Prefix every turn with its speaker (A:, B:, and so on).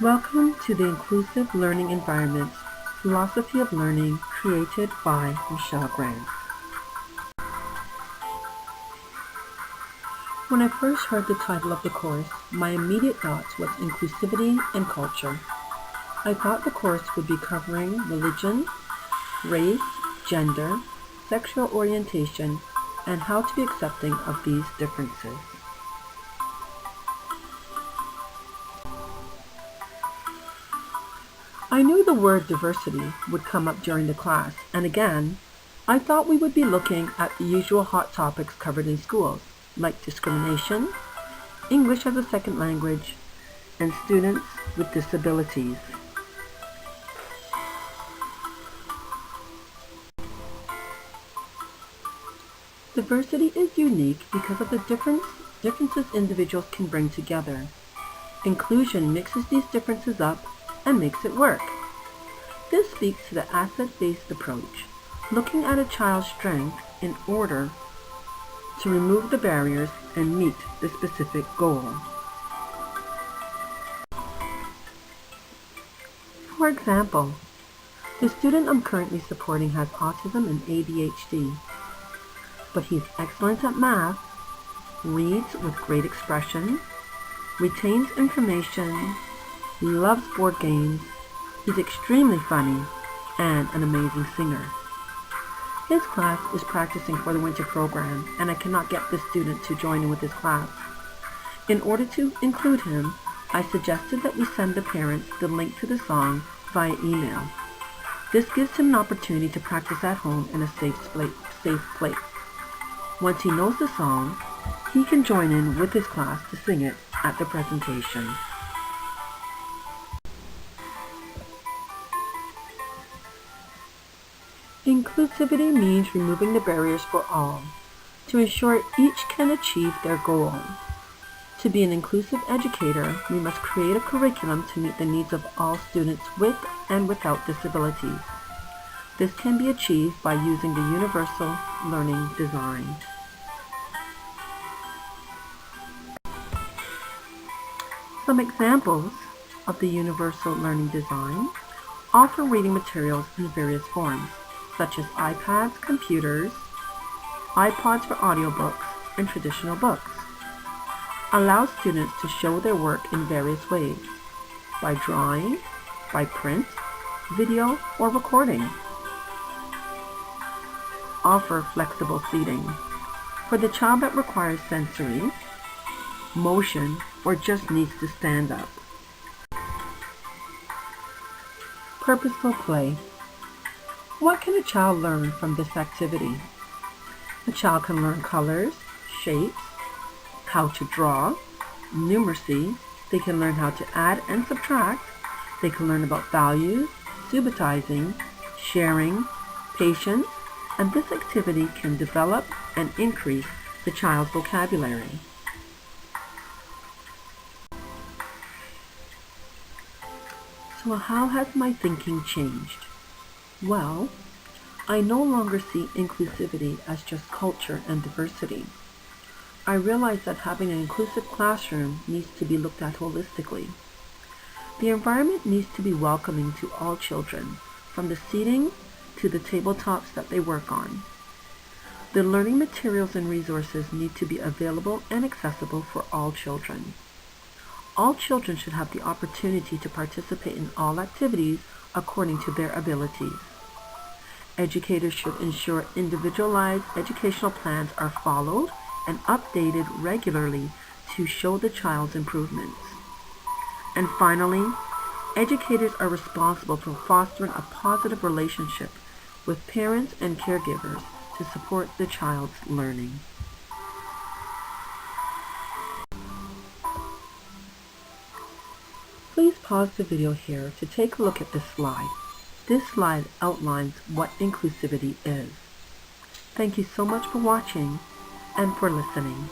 A: Welcome to the Inclusive Learning Environment, Philosophy of Learning, created by Michelle Grant. When I first heard the title of the course, my immediate thoughts was inclusivity and culture. I thought the course would be covering religion, race, gender, sexual orientation, and how to be accepting of these differences. I knew the word diversity would come up during the class, and again, I thought we would be looking at the usual hot topics covered in schools, like discrimination, English as a second language, and students with disabilities. Diversity is unique because of the differences individuals can bring together. Inclusion mixes these differences up and makes it work. This speaks to the asset-based approach, looking at a child's strength in order to remove the barriers and meet the specific goal. For example, the student I'm currently supporting has autism and ADHD, but he's excellent at math, reads with great expression, retains information, loves board games, he's extremely funny, and an amazing singer. His class is practicing for the winter program, and I cannot get this student to join in with his class. In order to include him, I suggested that we send the parents the link to the song via email. This gives him an opportunity to practice at home in a safe place. Once he knows the song, he can join in with his class to sing it at the presentation. Inclusivity means removing the barriers for all, to ensure each can achieve their goal. To be an inclusive educator, we must create a curriculum to meet the needs of all students with and without disabilities. This can be achieved by using the Universal Learning Design. Some examples of the Universal Learning Design offer reading materials in various forms, such as iPads, computers, iPods for audiobooks, and traditional books. Allow students to show their work in various ways, by drawing, by print, video, or recording. Offer flexible seating for the child that requires sensory, motion, or just needs to stand up. Purposeful play. What can a child learn from this activity? A child can learn colors, shapes, how to draw, numeracy. They can learn how to add and subtract. They can learn about values, subitizing, sharing, patience, and this activity can develop and increase the child's vocabulary. So how has my thinking changed? Well, I no longer see inclusivity as just culture and diversity. I realize that having an inclusive classroom needs to be looked at holistically. The environment needs to be welcoming to all children, from the seating to the tabletops that they work on. The learning materials and resources need to be available and accessible for all children. All children should have the opportunity to participate in all activities according to their abilities. Educators should ensure individualized educational plans are followed and updated regularly to show the child's improvements. And finally, educators are responsible for fostering a positive relationship with parents and caregivers to support the child's learning. Please pause the video here to take a look at this slide. This slide outlines what inclusivity is. Thank you so much for watching and for listening.